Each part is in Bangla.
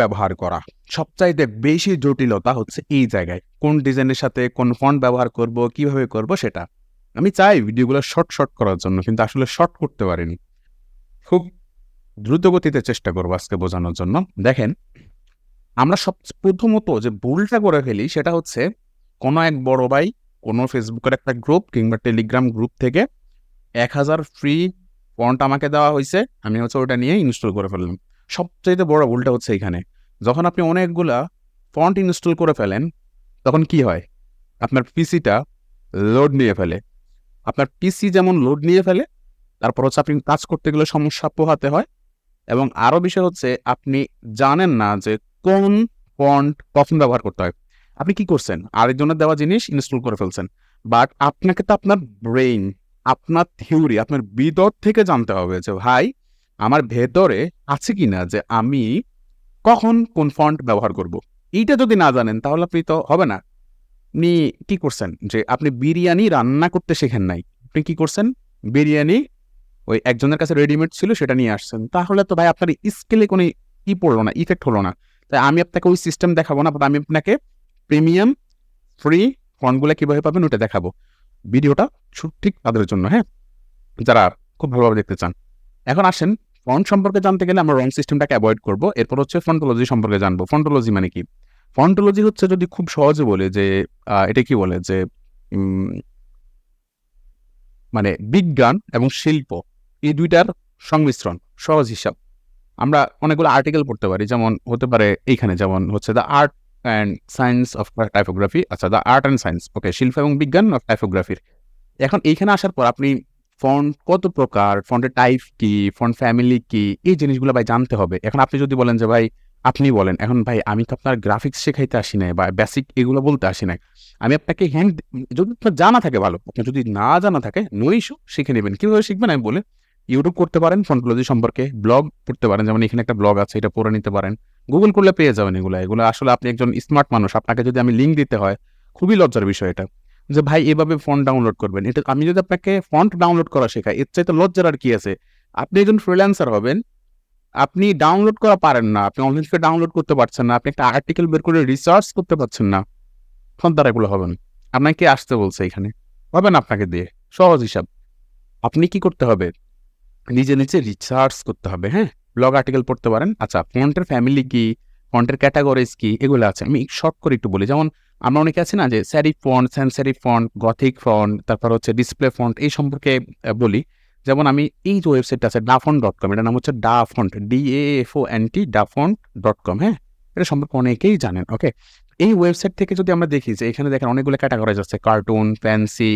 ব্যবহার করা সবচাইতে বেশি জটিলতা হচ্ছে এই জায়গায়, কোন ডিজাইনের সাথে কোন ফন্ট ব্যবহার করব, কিভাবে করব সেটা। আমি চাই ভিডিওগুলো শর্ট করার জন্য, কিন্তু আসলে শর্ট করতে পারিনি। খুব দ্রুত গতিতে চেষ্টা করবো আজকে বোঝানোর জন্য। দেখেন, আমরা প্রথমত যে ভুলটা করে ফেলি সেটা হচ্ছে, কোনো এক বড় ভাই কোনো ফেসবুকের একটা গ্রুপ কিংবা টেলিগ্রাম গ্রুপ থেকে 1000 ফ্রি ফন্ট আমাকে দেওয়া হয়েছে, আমি হচ্ছে ওটা নিয়ে ইনস্টল করে ফেললাম। সবচাইতে বড় ভুলটা হচ্ছে এখানে, যখন আপনি অনেকগুলা ফন্ট ইনস্টল করে ফেলেন তখন কি হয়, আপনার পিসিটা লোড নিয়ে ফেলে। আপনার পিসি যেমন লোড নিয়ে ফেলে, তারপর হচ্ছে আপনি কাজ করতে গেলে সমস্যা পোহাতে হয়, এবং আরও বিষয় হচ্ছে আপনি জানেন না যে কোন ফন্ট কখন ব্যবহার করতে হয়। আপনি কি করছেন, আরেকজনের দেওয়া জিনিস ইনস্টল করে ফেলছেন, বাট আপনাকে তো আপনার ব্রেইন, আপনার থিওরি, আপনার ভিতর থেকে জানতে হবে যে ভাই আমার ভেতরে আছে কিনা যে আমি কখন কোন ফন্ট ব্যবহার করব। এইটা যদি না জানেন তাহলে আপনি তো হবে না। আপনি কি করছেন যে আপনি বিরিয়ানি রান্না করতে শেখেন নাই, আপনি কি করছেন, বিরিয়ানি ওই একজনের কাছে রেডিমেড ছিল সেটা নিয়ে আসছেন, তাহলে তো ভাই আপনার স্কিলে কোনো পড়লো না, ইফেক্ট হলো না। তাই আমি আপনাকে ওই সিস্টেম দেখাবো না, আমি আপনাকে প্রিমিয়াম ফ্রি ফন্টগুলো কীভাবে পাবেন ওটা দেখাবো। ভিডিওটা ঠিক তাদের জন্য, হ্যাঁ, যারা খুব ভালোভাবে দেখতে চান। এখন আসেন, ফন্ট সম্পর্কে জানতে গেলে আমরা রং সিস্টেমটাকে অ্যাভয়েড করবো, এরপর হচ্ছে ফন্টোলজি সম্পর্কে জানবো। ফন্টোলজি মানে কি? ফন্টোলজি হচ্ছে, যদি খুব সহজে বলে যে এটা কি বলে যে মানে বিজ্ঞান এবং শিল্প এই দুইটার সংমিশ্রণ, সহজ হিসাব। আমরা অনেকগুলো আর্টিকেল পড়তে পারি, যেমন হতে পারে এইখানে, যেমন হচ্ছে the art and science of typography, আচ্ছা দ্য আর্ট অ্যান্ড সায়েন্স, ওকে, শিল্প এবং বিজ্ঞান অফ টাইপোগ্রাফির। এখন এইখানে আসার পর আপনি ফন্ট কত প্রকার, ফন্টের টাইপ কি, ফন্ট ফ্যামিলি কি, এই জিনিসগুলো ভাই জানতে হবে। এখন আপনি যদি বলেন যে ভাই, আপনি বলেন এখন ভাই আমি তো আপনার গ্রাফিক্স শেখাইতে আসি নাই বা বেসিক এগুলো বলতে আসি নাই, আমি আপনাকে হ্যান্ড, যদি আপনার জানা থাকে ভালো, আপনার যদি না জানা থাকে নো ইস্যু, শিখে নেবেন। কীভাবে শিখবেন আমি বলে, ইউটিউব করতে পারেন ফন্টোলজি সম্পর্কে, ব্লগ পড়তে পারেন, যেমন এখানে একটা ব্লগ আছে, এটা পড়ে নিতে পারেন, গুগল করলে পেয়ে যাবেন এগুলো আসলে আপনি একজন স্মার্ট মানুষ, আপনাকে যদি আমি লিঙ্ক দিতে হয়, খুবই লজ্জার বিষয় এটা, যে ভাই এভাবে ফন্ট ডাউনলোড করবেন। এটা আমি যদি আপনাকে ফন্ট ডাউনলোড করা শেখাই, এর চাইতে লজ্জার আর কি আছে? আপনি একজন ফ্রিল্যান্সার হবেন, আপনি ডাউনলোড করা পারেন না, আপনি অনলাইন থেকে ডাউনলোড করতে পারছেন না, আপনি একটা আর্টিকেল বের করে রিসার্চ করতে পারছেন না, তখন তারা এগুলো হবে না। আপনাকে আসতে বলছে এখানে, হবে না আপনাকে দিয়ে। সহজ হিসাব, আপনি কি করতে হবে, নিজে রিসার্চ করতে হবে, হ্যাঁ, ব্লগ আর্টিকেল পড়তে পারেন। আচ্ছা, ফন্টের ফ্যামিলি কি, ফন্টের ক্যাটাগরিজ কি, এগুলো আছে। আমি শর্ট করে একটু বলি, যেমন আমরা অনেকে আছে না যে serif font, sans serif font, gothic font, তারপর হচ্ছে ডিসপ্লে ফন্ট, এই সম্পর্কে বলি। যেমন আমি এই যে ওয়েবসাইটটা আছে dafont.com, এটার নাম হচ্ছে dafont, DAFONT, dafont.com, হ্যাঁ, এটা সম্পর্কে অনেকেই জানেন। ওকে, এই ওয়েবসাইট থেকে যদি আমরা দেখি যে এখানে দেখেন অনেকগুলো ক্যাটাগরাইজ আছে, কার্টুন, ফ্যান্সি,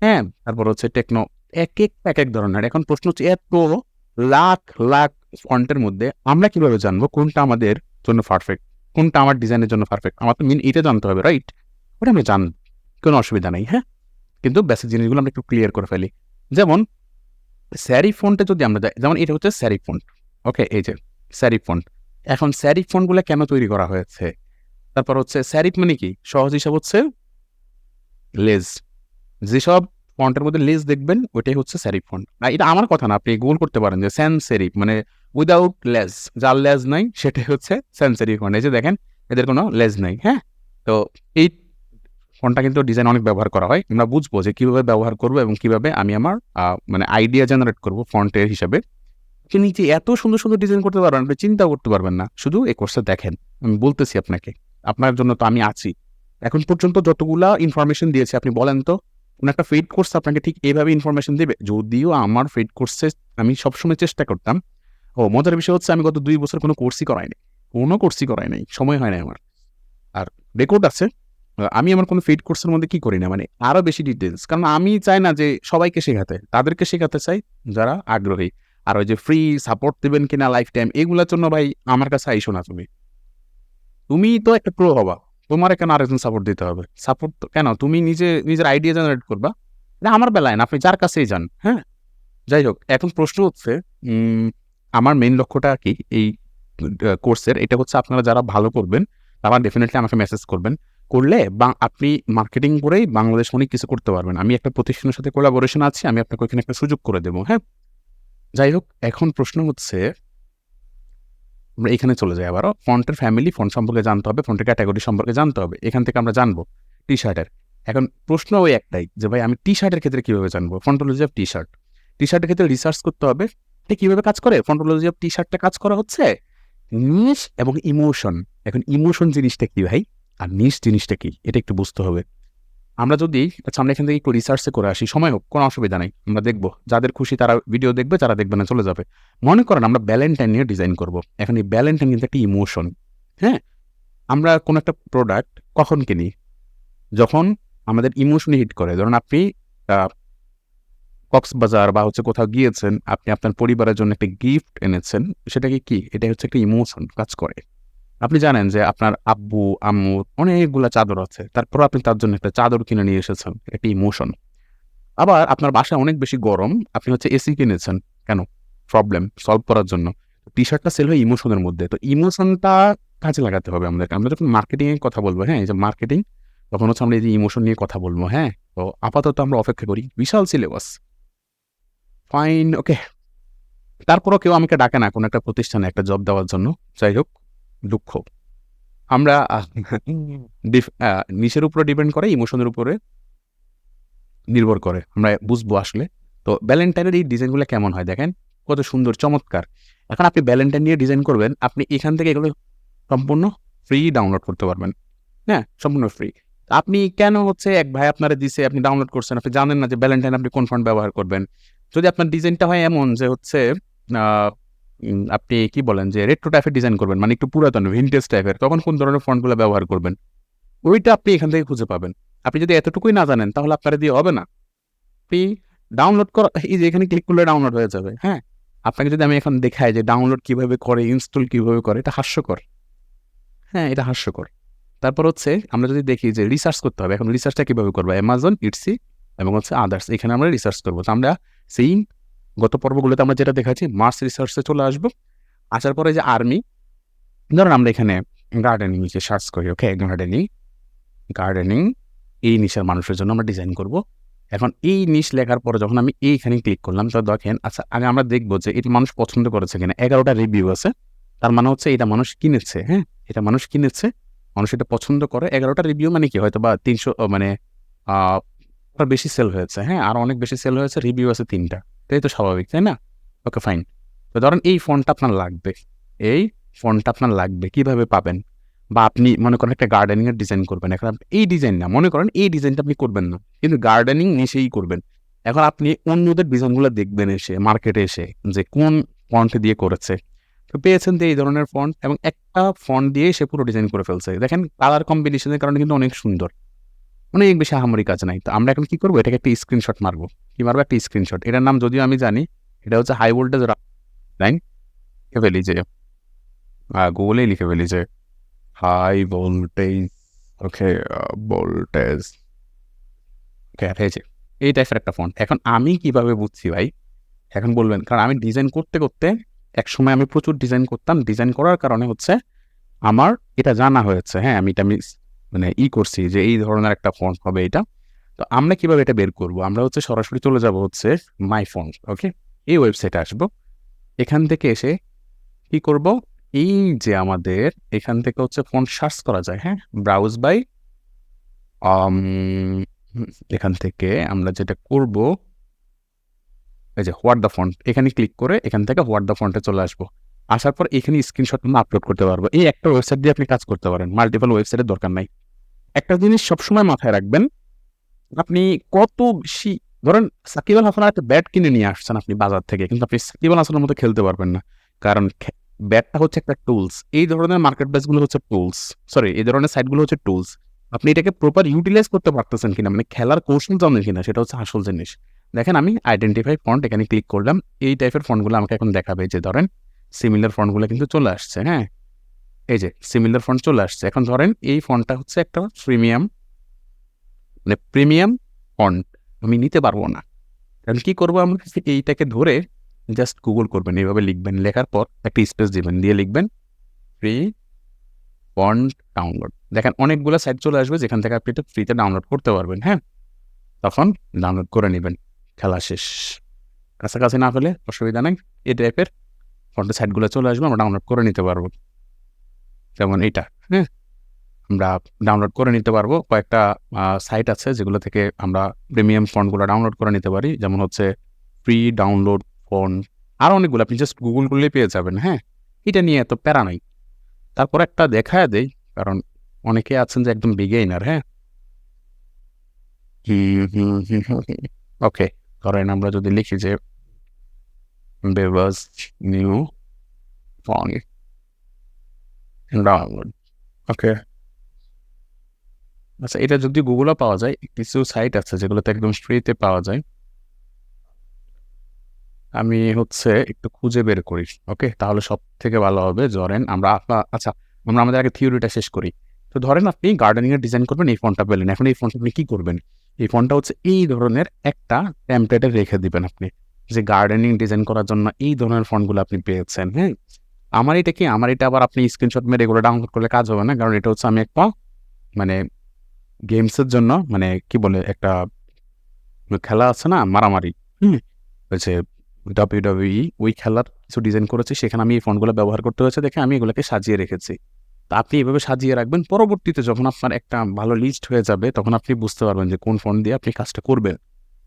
হ্যাঁ, তারপর হচ্ছে টেকনো, এক এক ধরনের। এখন প্রশ্ন হচ্ছে, এত লাখ লাখ ফন্টের মধ্যে আমরা কিভাবে জানবো কোনটা আমাদের জন্য পারফেক্ট, কোনটা আমার ডিজাইনের জন্য পারফেক্ট? আমার তো মেন এটা জানতে হবে, রাইট? ওটা আমরা জান, কোনো অসুবিধা নেই, হ্যাঁ, কিন্তু বেসিক জিনিসগুলো আমরা একটু ক্লিয়ার করে ফেলি। যেমন স্যারিফ ফন্টে যদি আমরা যাই, যেমন এটা হচ্ছে স্যারিফ ফন্ট, ওকে, এই যে স্যারিফ ফন্ট। এখন স্যারিফ ফন্টগুলো কেন তৈরি করা হয়েছে? তারপর হচ্ছে স্যারিফ মানে কি, সহজ হিসাব হচ্ছে লেজ, যেসব ফন্টের মধ্যে লেজ দেখবেন ওইটাই হচ্ছে স্যারিফ ফন্ট। না, এটা আমার কথা না, আপনি গুগল করতে পারেন যে স্যান্স সেরিফ মানে উইদাউট লেজ, যার লেজ নাই সেটাই হচ্ছে স্যান্স সেরিফ ফন্ট। এই যে দেখেন এদের কোনো লেজ নাই, হ্যাঁ। তো এই ফন্টটা কিন্তু ডিজাইন অনেক ব্যবহার করা হয়, আমরা বুঝবো যে কীভাবে ব্যবহার করবো এবং কীভাবে আমি আমার মানে আইডিয়া জেনারেট করবো ফন্টের হিসাবে। আপনি নিচে এত সুন্দর সুন্দর ডিজাইন করতে পারবেন, আপনি চিন্তা করতে পারবেন না। শুধু এই কোর্সটা দেখেন, আমি বলতেছি আপনাকে, আপনার জন্য তো আমি আছি। এখন পর্যন্ত যতগুলা ইনফরমেশন দিয়েছে, আপনি বলেন তো কোন একটা পেইড কোর্স আপনাকে ঠিক এইভাবে ইনফরমেশন দেবে? যদিও আমার পেইড কোর্সে আমি সবসময় চেষ্টা করতাম। মজার বিষয় হচ্ছে আমি গত 2 বছর কোনো কোর্সই করাই নাই, সময় হয় না আমার। আর রেকর্ড আছে, আমি আমার কোনো পেইড কোর্সের মধ্যে কি করি না, মানে আরো বেশি ডিটেলস, কারণ আমি চাই না যে সবাইকে শেখাতে, তাদেরকে শেখাতে চাই যারা আগ্রহী। আর ওই যে ফ্রি সাপোর্ট দিবেন কিনা লাইফ টাইম, এগুলোর জন্য ভাই আমার কাছে আইসো না। তুমি তো একটা প্রো হবা, তোমার কেন আরেকজন সাপোর্ট দিতে হবে? সাপোর্ট কেন, তুমি নিজের আইডিয়া জেনারেট করবা। এটা আমার বেলায় না, আপনি যার কাছেই যান, হ্যাঁ। যাই হোক, এখন প্রশ্ন হচ্ছে আমার মেইন লক্ষ্যটা কি এই কোর্সের? এটা হচ্ছে আপনারা যারা ভালো করবেন তারা ডেফিনেটলি আমাকে মেসেজ করবেন, করলে বা আপনি মার্কেটিং করেই বাংলাদেশ অনেক কিছু করতে পারবেন। আমি একটা প্রতিষ্ঠানের সাথে কোলাবোরেশন আছি, আমি আপনাকে ওইখানে একটা সুযোগ করে দেবো, হ্যাঁ। যাই হোক, এখন প্রশ্ন হচ্ছে আমরা এখানে চলে যাই আবারও ফন্টের ফ্যামিলি, ফন্ট সম্পর্কে জানতে হবে, ফন্টের ক্যাটাগরি সম্পর্কে জানতে হবে। এখান থেকে আমরা জানবো টি শার্টের। এখন প্রশ্ন ওই একটাই যে ভাই আমি টি শার্টের ক্ষেত্রে কীভাবে জানবো ফন্টোলজি অফ টি শার্ট। টি শার্টের ক্ষেত্রে রিসার্চ করতে হবে এটা কীভাবে কাজ করে। ফন্টোলজি অফ টি শার্টটা কাজ করা হচ্ছে নিশ এবং ইমোশন। এখন ইমোশন জিনিসটা কী ভাই আর নিশ জিনিসটা কী এটা একটু বুঝতে হবে। আমরা যদি আমরা এখান থেকে একটু রিসার্চে করে আসি, সময় হোক কোনো অসুবিধা নাই, আমরা দেখবো, যাদের খুশি তারা ভিডিও দেখবে, যারা দেখবে না চলে যাবে। মনে করেন আমরা ভ্যালেন্টাইন নিয়ে ডিজাইন করব। এখন এই ভ্যালেন্টাইন কিন্তু একটা ইমোশন। হ্যাঁ, আমরা কোনো একটা প্রোডাক্ট কখন কিনি যখন আমাদের ইমোশনে হিট করে। ধরুন আপনি কক্সবাজার বা কোথাও গিয়েছেন, আপনি আপনার পরিবারের জন্য একটা গিফট এনেছেন, সেটাকে কি এটা হচ্ছে একটা ইমোশন কাজ করে। আপনি জানেন যে আপনার আব্বু আম্মুর অনেকগুলা চাদর আছে, তারপর আপনি তার জন্য একটা চাদর কিনে নিয়ে এসেছেন, একটা ইমোশন। আবার আপনার বাসায় অনেক বেশি গরম, আপনি এসি কিনেছেন কেন, প্রবলেম সলভ করার জন্য। টি শার্টটা সেল হয় ইমোশনের মধ্যে। তো ইমোশনটা কাজে লাগাতে হবে আমাদেরকে। আমরা যখন মার্কেটিং এর কথা বলবো, হ্যাঁ এই যে মার্কেটিং, তখন আমরা এই যে ইমোশন নিয়ে কথা বলবো। হ্যাঁ, তো আপাতত আমরা অপেক্ষা করি, বিশাল সিলেবাস, ফাইন, ওকে। তারপরও কেউ আমাকে ডাকে না কোনো একটা প্রতিষ্ঠানে একটা জব দেওয়ার জন্য। যাই হোক, দুঃখ। আমরা নিশের উপরে ডিপেন্ড করে, ইমোশনের উপরে নির্ভর করে, আমরা বুঝবো আসলে। তো ভ্যালেন্টাইনের এই ডিজাইনগুলো কেমন হয় দেখেন, কত সুন্দর চমৎকার। এখন আপনি ভ্যালেন্টাইন নিয়ে ডিজাইন করবেন, আপনি এখান থেকে এগুলো সম্পূর্ণ ফ্রি ডাউনলোড করতে পারবেন। হ্যাঁ, সম্পূর্ণ ফ্রি। আপনি কেন এক ভাই আপনারা দিছে, আপনি ডাউনলোড করছেন, আপনি জানেন না যে ভ্যালেন্টাইন আপনি কোন ফন্ট ব্যবহার করবেন। যদি আপনার ডিজাইনটা হয় এমন যে আপনি কি বলেন যে রেট্রো টাইপের ডিজাইন করবেন, মানে একটু পুরাতন ভিনটেজ টাইপের, তখন কোন ধরনের ফন্টগুলো ব্যবহার করবেন ওইটা আপনি এখান থেকে খুঁজে পাবেন। আপনি যদি এতটুকুই না জানেন তাহলে আপনারা দিয়ে হবে না। আপনি ডাউনলোড করা, এই যে এখানে ক্লিক করলে ডাউনলোড হয়ে যাবে। হ্যাঁ, আপনাকে যদি আমি এখন দেখাই যে ডাউনলোড কিভাবে করে, ইনস্টল কিভাবে করে, এটা হাস্যকর। হ্যাঁ, এটা হাস্যকর। তারপর আমরা যদি দেখি যে রিসার্চ করতে হবে, এখন রিসার্চটা কিভাবে করবো, অ্যামাজন, ইটসি এবং আদার্স, এখানে আমরা রিসার্চ করবো। তো আমরা সেই গত পর্বগুলোতে আমরা যেটা দেখাচ্ছি মার্স রিসার্চে চলে আসবো। আসার পরে যে আর্মি, ধরুন আমরা এখানে গার্ডেনিং নিচে সার্চ করি, ওকে, গার্ডেনিং এই নিশের মানুষের জন্য আমরা ডিজাইন করব। এখন এই নিশ লেখার পরে যখন আমি এইখানে ক্লিক করলাম, তো দেখেন, আচ্ছা আগে আমরা দেখবো যে এটি মানুষ পছন্দ করেছে কিনা। 11টা রিভিউ আছে, তার মানে এটা মানুষ কিনেছে। হ্যাঁ, এটা মানুষ কিনেছে, মানুষ এটা পছন্দ করে। 11টা রিভিউ মানে কি, হয়তো বা 300, মানে বেশি সেল হয়েছে। হ্যাঁ, আর অনেক বেশি সেল হয়েছে, রিভিউ আছে 3টা, তাই তো স্বাভাবিক, তাই না? ওকে, ফাইন। তো ধরেন এই ফন্টটা আপনার লাগবে, এই ফন্টটা আপনার লাগবে, কিভাবে পাবেন? বা আপনি মনে করেন একটা গার্ডেনিং এর ডিজাইন করবেন, এখন এই ডিজাইন না, মনে করেন এই ডিজাইনটা আপনি করবেন না, কিন্তু গার্ডেনিং নিশেই করবেন। এখন আপনি অন্যদের ডিজাইনগুলো দেখবেন এসে, মার্কেটে এসে, যে কোন ফন্ট দিয়ে করেছে। তো পেয়েছেন যে এই ধরনের ফন্ট, এবং একটা ফন্ট দিয়ে সে পুরো ডিজাইন করে ফেলছে। দেখেন কালার কম্বিনেশনের কারণে কিন্তু অনেক সুন্দর, অনেক বেশি আহামরি কাজ নাই। তো আমরা এখন কি করবো, এটাকে একটা স্ক্রিনশট মারবো। কি মারবো, একটা স্ক্রিনশট। এটার নাম যদিও আমি জানি, এটা হাই ভোল্টেজ লাইন। লিখে ফেলি যে, গুগলেই লিখে ফেলি যে হাই ভোল্টেজ, ওকে, ভোল্টেজ, ওকে, হয়েছে। এই টাইপের একটা ফন্ট। এখন আমি কিভাবে বুঝছি ভাই, এখন বলবেন, কারণ আমি ডিজাইন করতে করতে এক সময় আমি প্রচুর ডিজাইন করতাম, ডিজাইন করার কারণে আমার এটা জানা হয়েছে। হ্যাঁ, আমি মানে করছি যে এই ধরনের একটা ফন্ট হবে এটা। তো আমরা কিভাবে এটা বের করব, আমরা সরাসরি চলে যাব মাই ফন্ট, ওকে, এই ওয়েবসাইটে আসবো। এখান থেকে এসে কি করব, এই যে আমাদের এখান থেকে ফন্ট সার্চ করা যায়। হ্যাঁ, ব্রাউজ বাই, এখান থেকে আমরা যেটা করব, এই যে হোয়াট দ্য ফন্ট, এখানে ক্লিক করে এখান থেকে হোয়াট দ্য ফন্টে চলে আসবো। আসার পর এখানে স্ক্রিনশট আমরা আপলোড করতে পারবো। এই একটা ওয়েবসাইট দিয়ে আপনি কাজ করতে পারেন, মাল্টিপল ওয়েবসাইটের দরকার নাই। একটা জিনিস সবসময় মাথায় রাখবেন, আপনি কত বেশি, ধরেন সাকিব আল হাসানের একটা ব্যাট কিনে নিয়ে আসছেন আপনি বাজার থেকে, কিন্তু আপনি সাকিব আল হাসানের মতো খেলতে পারবেন না, কারণ ব্যাটটা একটা টুলস। এই ধরনের মার্কেট প্লেসগুলো টুলস, সরি, এই ধরনের সাইটগুলো টুলস। আপনি এটাকে প্রপার ইউটিলাইজ করতে পারতেছেন কিনা, মানে খেলার কৌশল জানেন কিনা, সেটা আসল জিনিস। দেখেন আমি আইডেন্টিফাই ফন্ট, এখানে ক্লিক করলাম, এই টাইপের ফন্টগুলো আমাকে এখন দেখাবে। যে ধরেন সিমিলার ফন্টগুলো কিন্তু চলে আসছে। হ্যাঁ, এই যে সিমিলার ফন্ট চলে আসছে। এখন ধরেন এই ফন্টটা একটা প্রিমিয়াম, মানে প্রিমিয়াম ফন্ট, আমি নিতে পারবো না। কারণ কি করবো, আমরা এইটাকে ধরে জাস্ট গুগল করবেন, এইভাবে লিখবেন, লেখার পর একটা স্পেস দিবেন, দিয়ে লিখবেন ফ্রি ফন্ট ডাউনলোড। দেখেন অনেকগুলো সাইট চলে আসবে যেখান থেকে আপনি এটা ফ্রিতে ডাউনলোড করতে পারবেন। হ্যাঁ, তখন ডাউনলোড করে নেবেন, খেলা শেষ। কাছাকাছি না হলে অসুবিধা নেই, এই টাইপের ফন্টের সাইটগুলো চলে আসবে, আমরা ডাউনলোড করে নিতে পারবো। যেমন এইটা, হ্যাঁ, আমরা ডাউনলোড করে নিতে পারবো। কয়েকটা সাইট আছে যেগুলো থেকে আমরা প্রিমিয়াম ফন্টগুলো ডাউনলোড করে নিতে পারি, যেমন হচ্ছে ফ্রি ডাউনলোড ফন্ট, আরও অনেকগুলো আপনি জাস্ট গুগল করলেই পেয়ে যাবেন। হ্যাঁ, এটা নিয়ে এত প্যারা নাই। তারপর একটা দেখায় দেই, কারণ অনেকে আছেন যে একদম বিগেইনার। হ্যাঁ, ওকে, ধরেন আমরা যদি লিখি যে বেভাস নিউ ফন্ট ডাউনলোড, ওকে। আচ্ছা, এটা যদি গুগলও পাওয়া যায়, কিছু সাইট আছে যেগুলোতে একদম ফ্রিতে পাওয়া যায়। আমি হচ্ছে একটু খুঁজে বের করি, ওকে, তাহলে সব থেকে ভালো হবে। ধরেন আমরা আচ্ছা, আমরা আমাদের আগে থিওরিটা শেষ করি। তো ধরেন আপনি গার্ডেনিংয়ের ডিজাইন করবেন, এই ফন্টটা পেলেন। এখন এই ফন্টটা আপনি কী করবেন? এই ফন্টটা হচ্ছে এই ধরনের একটা টেমপ্লেটে রেখে দিবেন আপনি, যে গার্ডেনিং ডিজাইন করার জন্য এই ধরনের ফন্টগুলো আপনি পেয়েছেন। হ্যাঁ, আমার এটা কি, আমার এটা আবার আপনি স্ক্রিনশট মেরে এগুলো ডাউনলোড করলে কাজ হবে না, কারণ এটা হচ্ছে আমি একটা মানে গেমসের জন্য, মানে কি বলে, একটা খেলা আছে না, মারামারি, হয়েছে WWE, ওই খেলার কিছু ডিজাইন করেছি, সেখানে আমি এই ফন্টগুলো ব্যবহার করতে হয়েছে দেখে আমি এগুলোকে সাজিয়ে রেখেছি। তো আপনি এভাবে সাজিয়ে রাখবেন, পরবর্তীতে যখন আপনার একটা ভালো লিস্ট হয়ে যাবে তখন আপনি বুঝতে পারবেন যে কোন ফন্ট দিয়ে আপনি কাজটা করবেন।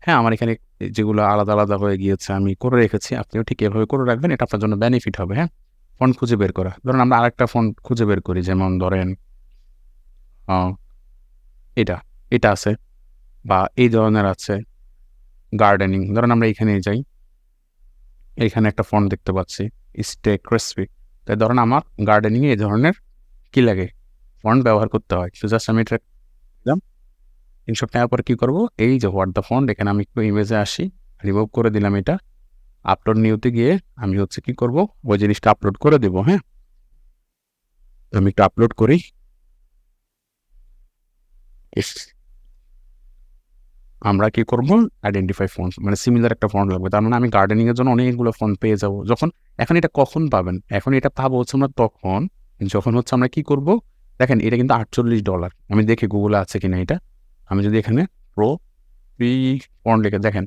হ্যাঁ, আমার এখানে যেগুলো আলাদা আলাদা হয়ে গিয়েছে আমি করে রেখেছি, আপনিও ঠিক এভাবে করে রাখবেন, এটা আপনার জন্য বেনিফিট হবে। হ্যাঁ, ফন্ট খুঁজে বের করা, ধরুন আমরা আরেকটা ফন্ট খুঁজে বের করি, যেমন ধরেন এটা এটা আছে, বা এই ধরনের আছে গার্ডেনিং। ধরেন আমরা এখানে যাই, এইখানে একটা ফন্ট দেখতে পাচ্ছি, স্টে ক্রিসপি। তাই ধরেন আমার গার্ডেনিংয়ে এই ধরনের কী লাগে, ফন্ট ব্যবহার করতে হয়। তো জাস্ট আমি এটা দিলাম, স্ক্রিনশট নেওয়ার পরে কী করবো, এই যে হোয়াট দ্য ফন্ট, এখানে আমি একটু ইমেজে আসি, রিমুভ করে দিলাম এটা। আপলোড নিউতে গিয়ে আমি হচ্ছে কী করব, ওই জিনিসটা আপলোড করে দেবো। হ্যাঁ, আমি একটু আপলোড করি। আমরা কি করব, আইডেন্টিফাই ফন্ট, মানে সিমিলার একটা ফন্ট লাগবে। তার মানে আমি গার্ডেনিংয়ের জন্য অনেকগুলো ফন্ট পেয়ে যাব। যখন এখন এটা কখন পাবেন, এখন এটা পাবো হচ্ছে আমরা তখন, যখন হচ্ছে আমরা কি করব, দেখেন এটা কিন্তু $48। আমি দেখি গুগলে আছে কিনা এটা। আমি যদি এখানে প্রো ফ্রি ফন্ট লিখে দেখেন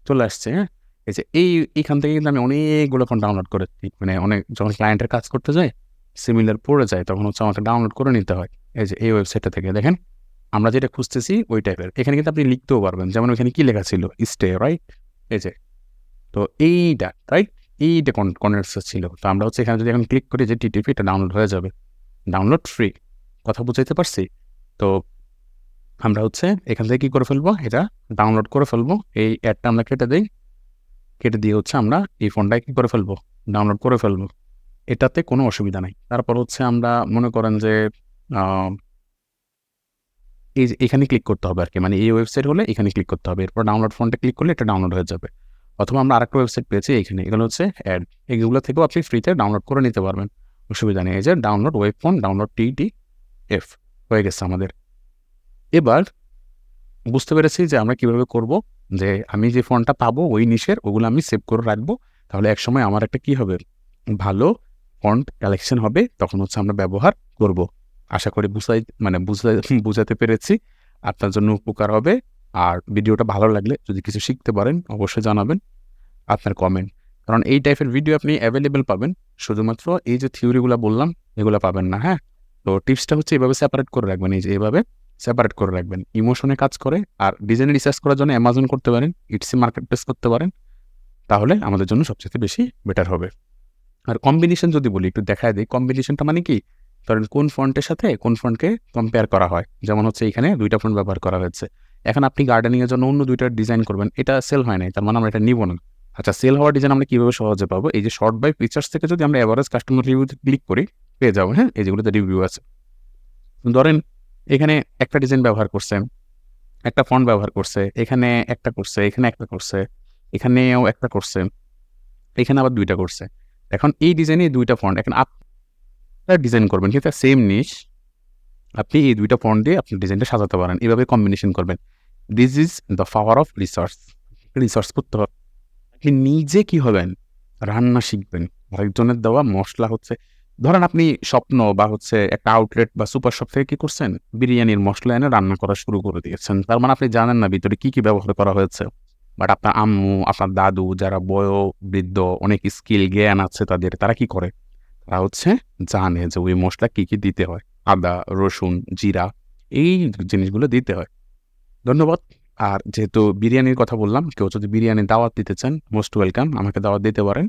চলে আসছে। হ্যাঁ, এই যে এইখান থেকে কিন্তু আমি অনেকগুলো ফন্ট ডাউনলোড করেছি, মানে অনেক, যখন ক্লায়েন্টের কাজ করতে যায় সিমিলার পড়ে যায় তখন হচ্ছে আমাকে ডাউনলোড করে নিতে হয়। এই যে এই ওয়েবসাইটটা থেকে দেখেন আমরা যেটা খুঁজতেছি ওই টাইপের। এখানে কিন্তু আপনি লিখতেও পারবেন, যেমন ওইখানে কি লেখা ছিল, স্টে, রাইট? এই যে, তো এইটা রাইট, এইটা কনভার্সেস ছিল। তো আমরা হচ্ছে এখানে যদি এখন ক্লিক করি যে টিটিপি, এটা ডাউনলোড হয়ে যাবে, ডাউনলোড ফ্রি। কথা বুঝাইতে পারছি? তো আমরা হচ্ছে এখান থেকে কী করে ফেলবো, এটা ডাউনলোড করে ফেলবো। এই অ্যাডটা আমরা কেটে দিই, কেটে দিয়ে হচ্ছে আমরা এই ফোনটায় কী করে ফেলবো, ডাউনলোড করে ফেলবো। এটাতে কোনো অসুবিধা নাই। তারপর হচ্ছে আমরা মনে করেন যে এই যে এখানে ক্লিক করতে হবে আরকি, মানে এই ওয়েবসাইট হলে এখানে ক্লিক করতে হবে। এরপর ডাউনলোড ফন্টে ক্লিক করলে এটা ডাউনলোড হয়ে যাবে। অথবা আমরা আরেকটা ওয়েবসাইট পেয়েছি এইখানে, এগুলো হচ্ছে অ্যাড। এগুলো থেকেও আপনি ফ্রিতে ডাউনলোড করে নিতে পারবেন, অসুবিধা নেই। এই যে download web font, download TTF হয়ে গেছে আমাদের। এবার বুঝতে পেরেছি যে আমরা কীভাবে করব, যে আমি যে ফন্টটা পাবো ওই নিশের, ওগুলো আমি সেভ করে রাখবো। তাহলে একসময় আমার একটা কী হবে, ভালো ফন্ট কালেকশন হবে, তখন হচ্ছে আমরা ব্যবহার করব। আশা করি বুঝাতে পেরেছি, আপনার জন্য উপকার হবে। আর ভিডিওটা ভালো লাগলে যদি কিছু শিখতে পারেন অবশ্যই জানাবেন আপনার কমেন্ট, কারণ এই টাইপের ভিডিও আপনি অ্যাভেলেবেল পাবেন, শুধুমাত্র এই যে থিওরিগুলো বললাম এগুলো পাবেন না। হ্যাঁ, তো টিপসটা হচ্ছে এভাবে সেপারেট করে রাখবেন, এই যে এভাবে সেপারেট করে রাখবেন। ইমোশনে কাজ করে। আর ডিজাইন রিসার্চ করার জন্য অ্যামাজন করতে পারেন, ইটসি মার্কেটপ্লেস করতে পারেন, তাহলে আমাদের জন্য সবচেয়ে বেশি বেটার হবে। আর কম্বিনেশন যদি বলি, একটু দেখায় দিই কম্বিনেশনটা মানে কি। ধরেন কোন ফন্টের সাথে কোন ফন্টকে কম্পেয়ার করা হয়, যেমন হচ্ছে এখানে 2টা ফন্ট ব্যবহার করা হয়েছে। এখন আপনি গার্ডেনিংয়ের জন্য অন্য 2টা ডিজাইন করবেন, এটা সেল হয় নাই, তার মানে আমরা এটা নিব না। আচ্ছা, সেল হওয়ার ডিজাইন আমরা কীভাবে সহজে পাবো, এই যে শর্ট বাই ফিচার্স থেকে যদি আমরা এভারেজ কাস্টমার রিভিউতে ক্লিক করি পেয়ে যাবো। হ্যাঁ, এই যেগুলোতে রিভিউ আছে। ধরেন এখানে একটা ডিজাইন ব্যবহার করছে, একটা ফন্ট ব্যবহার করছে, এখানে একটা করছে, এখানে একটা করছে, এখানেও একটা করছে, এখানে আবার 2টা করছে। এখন এই ডিজাইনে 2টা ফন্ট, এখন আপনারা ডিজাইন করবেন, ঠিক আছে, সেম নিশ, আপনি এই 2টা ফন্ট দিয়ে আপনি ডিজাইনটা সাজাতে পারেন, এভাবে কম্বিনেশন করবেন। This is the power of research করতে হবে। আপনি নিজে কি হবেন, রান্না শিখবেন। আরেকজনের দেওয়া মশলা হচ্ছে, ধরেন আপনি স্বপ্ন বা হচ্ছে একটা আউটলেট বা সুপার শপ থেকে কি করছেন, বিরিয়ানির মশলা এনে রান্না করা শুরু করে দিয়েছেন। তার মানে আপনি জানেন না ভিতরে কি ব্যবহার করা হয়েছে। বাট আপনার আম্মু, আপনার দাদু যারা বয়োবৃদ্ধ, অনেক স্কিল জ্ঞান আছে তাদের, তারা কি করে? তারা হচ্ছে জানে যে ওই মসলা কি দিতে হয়। আদা, রসুন, জিরা এই জিনিসগুলো দিতে হয়। ধন্যবাদ। আর যেহেতু বিরিয়ানির কথা বললাম, কেউ যদি বিরিয়ানির দাওয়াত দিতে চান, মোস্ট ওয়েলকাম। আমাকে দাওয়াত দিতে পারেন।